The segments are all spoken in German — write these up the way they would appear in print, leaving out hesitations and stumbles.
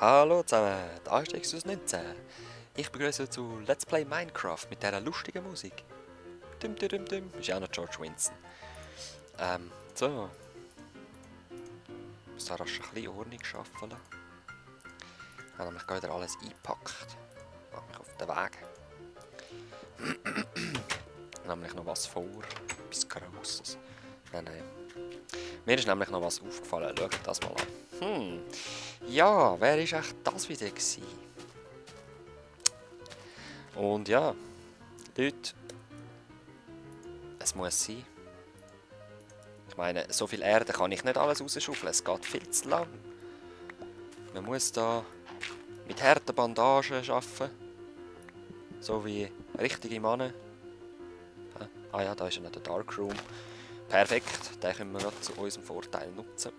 Hallo zusammen, da ist Exodus 19. Ich begrüße zu Let's Play Minecraft mit dieser lustigen Musik. Dum dum dum dum, ist ja auch noch George Winston. So. Ich muss da rasch ein bisschen Ordnung schaffen. Ich habe nämlich gerade wieder alles eingepackt. Mache mich auf den Weg. Nämlich noch was vor. Etwas Grosses. Nein. Mir ist nämlich noch was aufgefallen. Schaut das mal an. Ja, wer war echt das wieder gewesen? Und ja, Leute, es muss sein. Ich meine, so viel Erde kann ich nicht alles rausschaufeln, es geht viel zu lang. Man muss da mit harten Bandagen arbeiten. So wie richtige Männer. Ah ja, da ist ja noch der Darkroom. Perfekt, den können wir noch zu unserem Vorteil nutzen.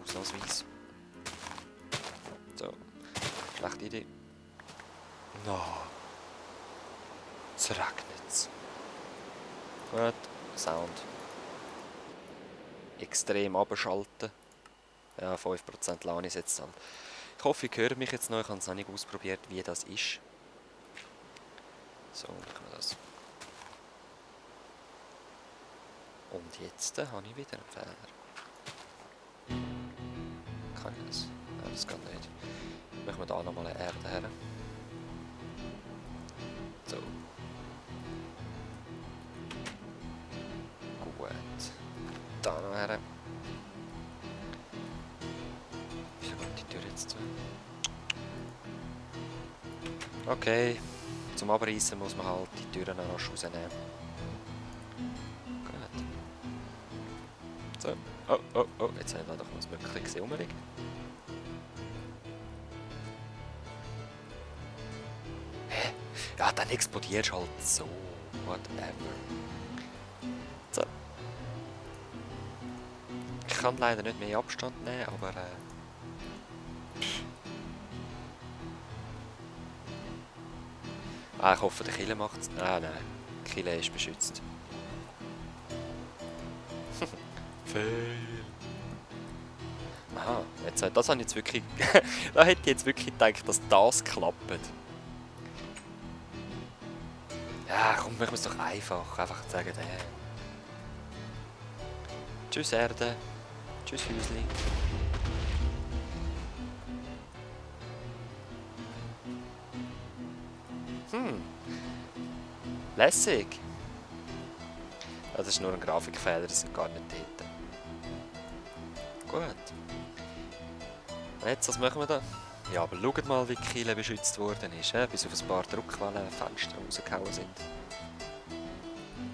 Ausnahmsweise. So, schlechte Idee. No. Jetzt regnet's. Gut, Sound. Extrem abschalten. Ja, 5% Lani ist jetzt halt. Ich hoffe, ihr hört mich jetzt noch. Ich habe es noch nicht ausprobiert, wie das ist. So, machen wir das. Und jetzt habe ich wieder einen Fehler. Kann ich das? Nein, das geht nicht. Machen wir da nochmal eine Erde her. So. Gut. Da noch her. Wieso geht die Tür jetzt zu? Okay. Zum Abreißen muss man halt die Türen noch rasch rausnehmen. Gut. So. Oh. Jetzt haben wir doch noch ein Mückchen rumliegen. Hä? Ja, dann explodierst halt so. Whatever. So. Ich kann leider nicht mehr Abstand nehmen, aber ich hoffe, der Killer macht es. Ah, nein. Der Killer ist beschützt. Fail. Aha, jetzt, das habe ich jetzt wirklich... da hätte ich jetzt wirklich gedacht, dass das klappt. Ja, komm, machen wir es doch einfach. Einfach sagen, Tschüss Erde. Tschüss Häusli. Lässig. Das ist nur ein Grafikfehler, das sind gar nicht dort. Gut. Und jetzt, was machen wir da? Ja, aber schaut mal, wie die Kille beschützt worden ist, bis auf ein paar Druckwellenfenster rausgehauen sind.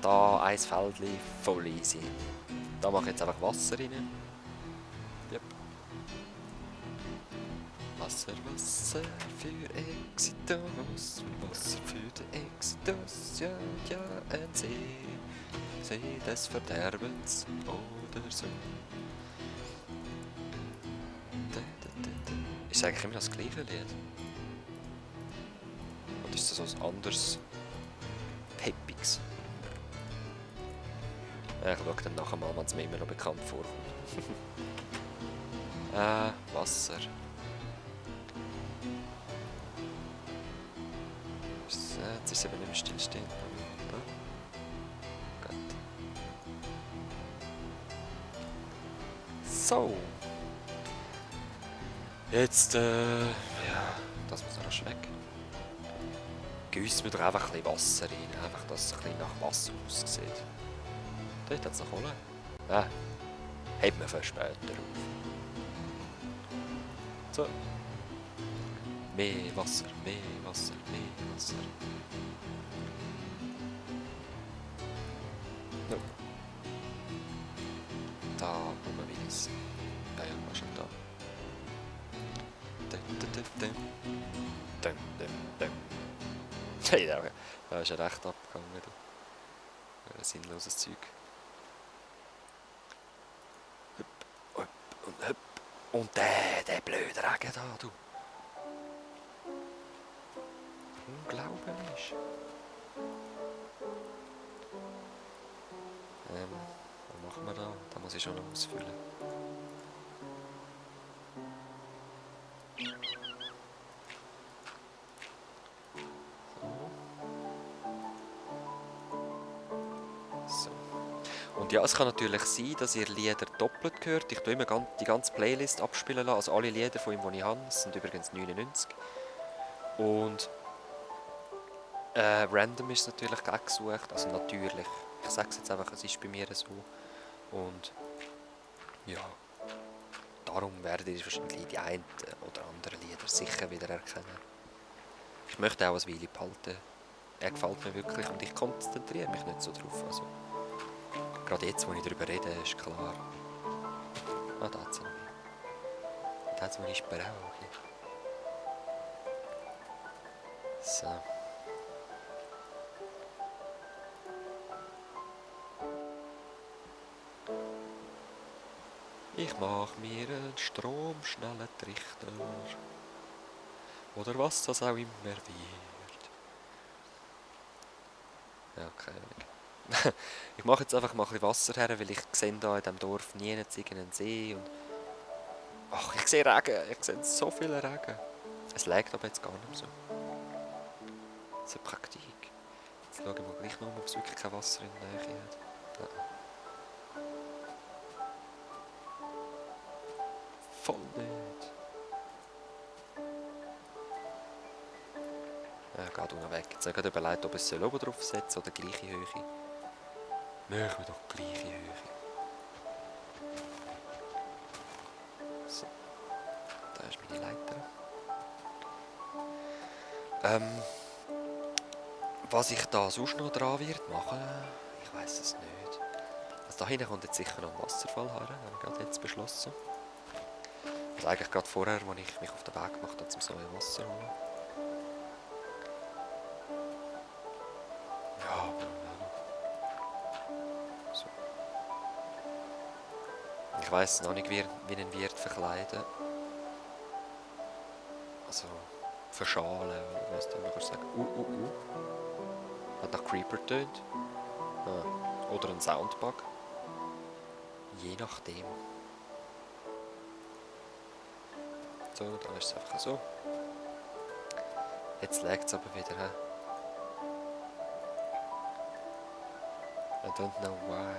Da ein Feldchen voll easy. Da mache ich jetzt einfach Wasser rein. Yep. Wasser für Exitus. Wasser für den Exitus. Ja, ein See des Verderbens oder so. Ist eigentlich immer das gleiche Lied? Oder ist das was anderes? Peppiges? Ja, ich schaue dann nachher mal, wenn es mir immer noch bekannt vorkommt. Wasser. Jetzt ist es eben nicht mehr stillstehen. Gut. So. Jetzt, ja, das muss rasch weg. Gießen wir doch einfach ein bisschen Wasser rein, einfach, dass es ein bisschen nach Wasser aussieht. Dort hat es noch Kohle. Ja, heben wir für später auf. So. Mehr Wasser. No. Da oben wieder es. Ja, war schon da. Hey, da ist ja recht abgegangen. Du. Sinnloses Zeug. Hüpp und hüpp. Und der blöde Regen da, du. Unglaublich. Was machen wir da? Da muss ich schon noch ausfüllen. Und ja, es kann natürlich sein, dass ihr Lieder doppelt hört. Ich tue immer die ganze Playlist abspielen lassen, also alle Lieder von ihm, die ich habe. Es sind übrigens 99. Und random ist es natürlich gesucht, also natürlich. Ich sage es jetzt einfach, es ist bei mir so. Und ja, darum werdet ihr wahrscheinlich die einen oder anderen Lieder sicher wieder erkennen. Ich möchte auch ein Weile behalten. Er gefällt mir wirklich und ich konzentriere mich nicht so drauf. Also, gerade jetzt, wo ich darüber rede, ist klar. Ah, da hat sie noch mehr. Da hat sie meine Sprache. So. Ich mach mir einen stromschnellen Trichter. Oder was das auch immer wird. Ja, keine Ahnung. Ich mache jetzt einfach mal ein bisschen Wasser her, weil ich sehe da in diesem Dorf nie einen See. Und ach, ich sehe Regen. Ich sehe so viel Regen. Es lägt aber jetzt gar nicht mehr so. So Praktik. Jetzt schauen wir gleich noch, ob es wirklich kein Wasser in der Nähe hat. Nein. Voll nicht. Ja, geht unten weg. Jetzt habe ich gerade überlegt, ob ich es oben drauf setzen oder gleiche Höhe. Machen wir doch gleiche Höhe. So. Da ist meine Leiter. Was ich da sonst noch dran wird machen, ich weiß es nicht. Also da hinten kommt jetzt sicher noch ein Wasserfall her, habe ich gerade jetzt beschlossen. Also eigentlich gerade vorher, als ich mich auf den Weg gemacht habe, zum neue Wasser holen. Ja, so. Ich weiss noch nicht, wie ihn wird verkleiden. Also verschalen, oder was du sagen. Hat nach Creeper tönt. Ah. Oder ein Soundbug. Je nachdem. So, da ist es einfach so. Jetzt legt es aber wieder. He? I don't know why.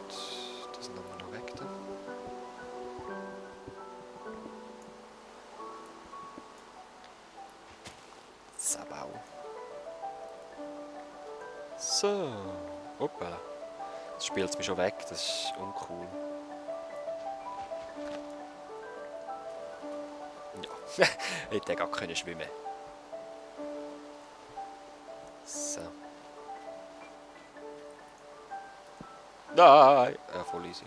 Gut, das nehmen wir noch weg dann. Sabau. So. Hoppala. Jetzt spielt es mich schon weg, das ist uncool. Ja, hätte gar können schwimmen. So. Nein! Ja, voll easy.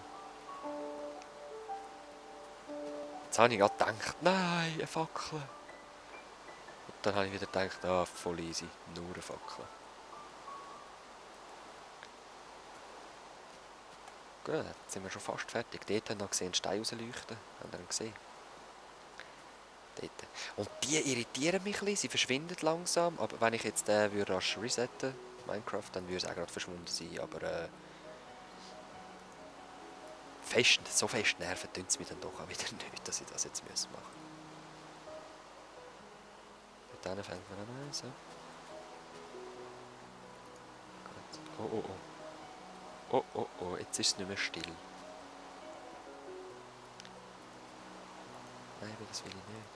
Jetzt habe ich gerade gedacht, nein, eine Fackel. Und dann habe ich wieder gedacht, ah, voll easy, nur eine Fackel. Gut, jetzt sind wir schon fast fertig. Dort haben wir gesehen, einen Stein rausleuchten. Habt ihr ihn gesehen? Dort. Und die irritieren mich ein bisschen, sie verschwinden langsam. Aber wenn ich jetzt den rasch resetten, Minecraft, dann würde es auch gerade verschwunden sein. Aber so fest nerven tun sie mich dann doch auch wieder nicht, dass ich das jetzt machen muss. Dort fängt man an. So. Gut. Oh, oh, oh. Oh, oh, oh, jetzt ist es nicht mehr still. Nein, das will ich nicht.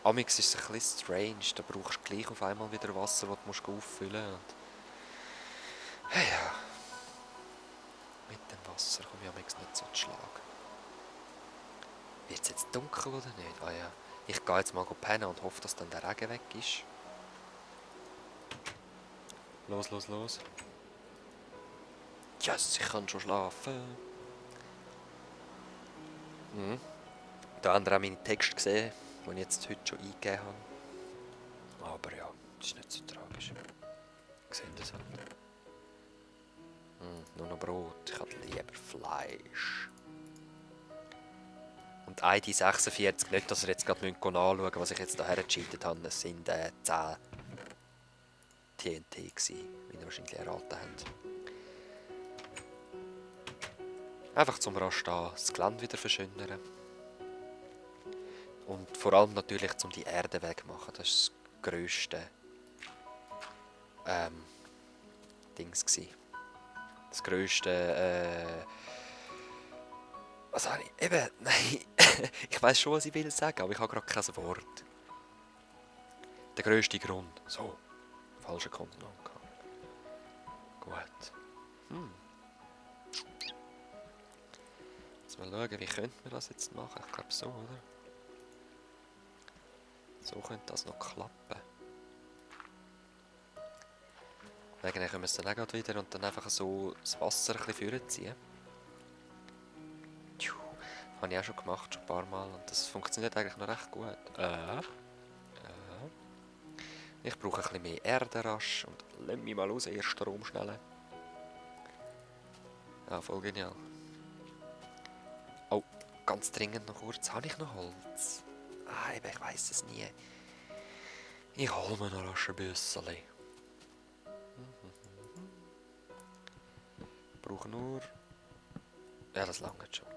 Amix ist es ein bisschen strange, da brauchst du gleich auf einmal wieder Wasser, das du auffüllen musst. Hey, ja. Mit dem Wasser komme ich amix nicht so zu Schlag. Wird es jetzt dunkel oder nicht? Ah ja, ich gehe jetzt mal pennen und hoffe, dass dann der Regen weg ist. Los, los, los. Yes, ich kann schon schlafen. Da habt ihr auch meinen Text gesehen, den ich jetzt heute schon eingegeben habe. Aber ja, das ist nicht so tragisch. Seht ihr das halt? Nur noch Brot, ich habe lieber Fleisch. Und ID 46, nicht, dass ihr jetzt gerade nachschauen müsst, was ich jetzt hierher gecheatet habe, es sind 10. TNT gewesen, wie ihr wahrscheinlich erraten habt. Einfach zum rasch da das Gelände wieder verschönern. Und vor allem natürlich zum die Erde wegmachen. Das ist das grösste Dings gewesen. Das grösste was habe ich? Eben, nein. Ich weiss schon, was ich will sagen, aber ich habe gerade kein Wort. Der grösste Grund. So. Falscher Konsonant. Gut. Jetzt mal schauen, wie könnte man das jetzt machen? Ich glaube so, oder? So könnte das noch klappen. Eigentlich können wir es dann auch gerade wieder und dann einfach so das Wasser ein bisschen vorziehen. Das habe ich auch schon gemacht, schon ein paar Mal. Und das funktioniert eigentlich noch recht gut. Ich brauche ein bisschen mehr Erde rasch. Und lass mich mal raus, erst Strom schnell. Ja, voll genial. Oh, ganz dringend noch kurz. Habe ich noch Holz? Ah, eben, ich weiss es nie. Ich hole mir noch rasch ein bisschen. Ich brauche nur... Ja, das langt schon.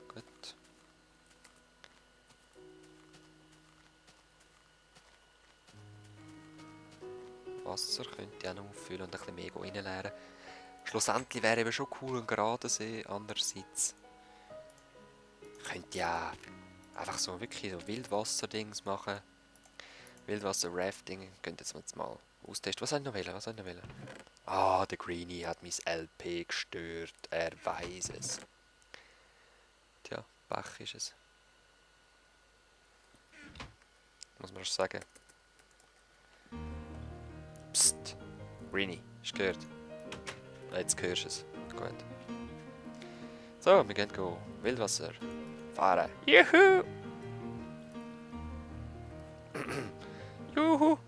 Gut. Wasser könnte ich auch noch auffüllen und ein bisschen mehr reinleeren. Schlussendlich wäre eben schon cool ein gerader See. Andererseits könnte ich ja einfach so wirklich so Wildwasser-Dings machen. Wildwasser-Rafting. Könnt ihr jetzt mal austesten. Was soll ich noch wählen? Ah, der Greenie hat mein LP gestört. Er weiß es. Tja, Pech ist es. Muss man das sagen. Psst. Greenie, hast du gehört? Jetzt hörst du es. Gut. So, wir gehen Wildwasser fahren. Juhu! Juhu!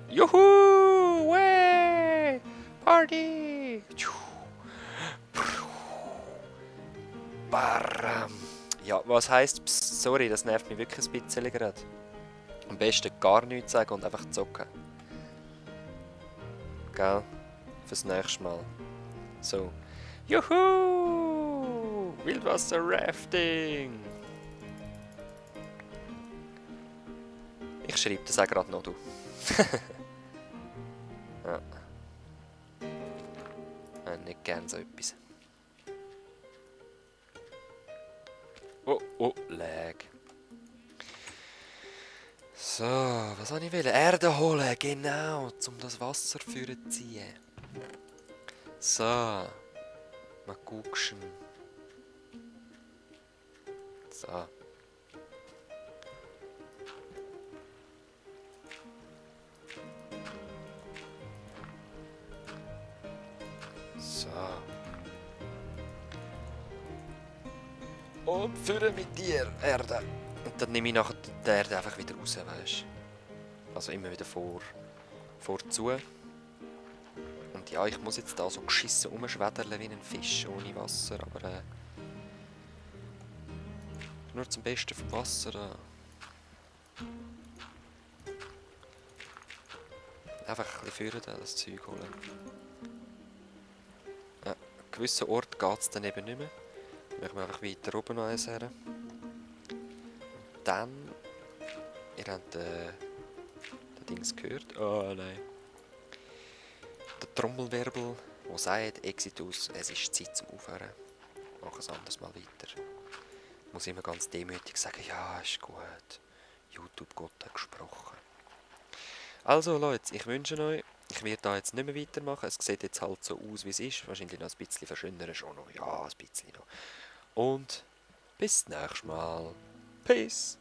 Juhu! Way! Party! Baram! Ja, was heisst Psst? Sorry, das nervt mich wirklich ein bisschen gerade. Am besten gar nichts sagen und einfach zocken. Gell? Fürs nächste Mal. So. Juhu! Wildwasser-Rafting! Ich schreibe das auch gerade noch, du. Ja. Nicht gern so etwas. Oh, Lag. So, was soll ich wollen? Erde holen, genau, um das Wasser zu ziehen. So, mal gucken. So. So. Und führen mit dir, Erde. Und dann nehme ich nachher die Erde einfach wieder raus, weißt du? Also immer wieder vorzu. Und ja, ich muss jetzt da so geschissen rumschwäderle wie ein Fisch ohne Wasser, aber nur zum Besten vom Wasser. Einfach ein bisschen führen, das Zeug holen. An gewissen Ort geht es dann eben nicht mehr. Dann machen wir einfach weiter oben noch eins her. Dann, ihr habt den Dings gehört. Oh nein. Der Trommelwirbel, der sagt, Exitus, es ist Zeit zum Aufhören. Mach es anders mal weiter. Ich muss immer ganz demütig sagen, ja, ist gut. YouTube-Gott hat gesprochen. Also Leute, ich wünsche euch, ich werde da jetzt nicht mehr weitermachen. Es sieht jetzt halt so aus, wie es ist. Wahrscheinlich noch ein bisschen verschönern schon noch. Ja, ein bisschen noch. Und bis nächstes Mal. Peace!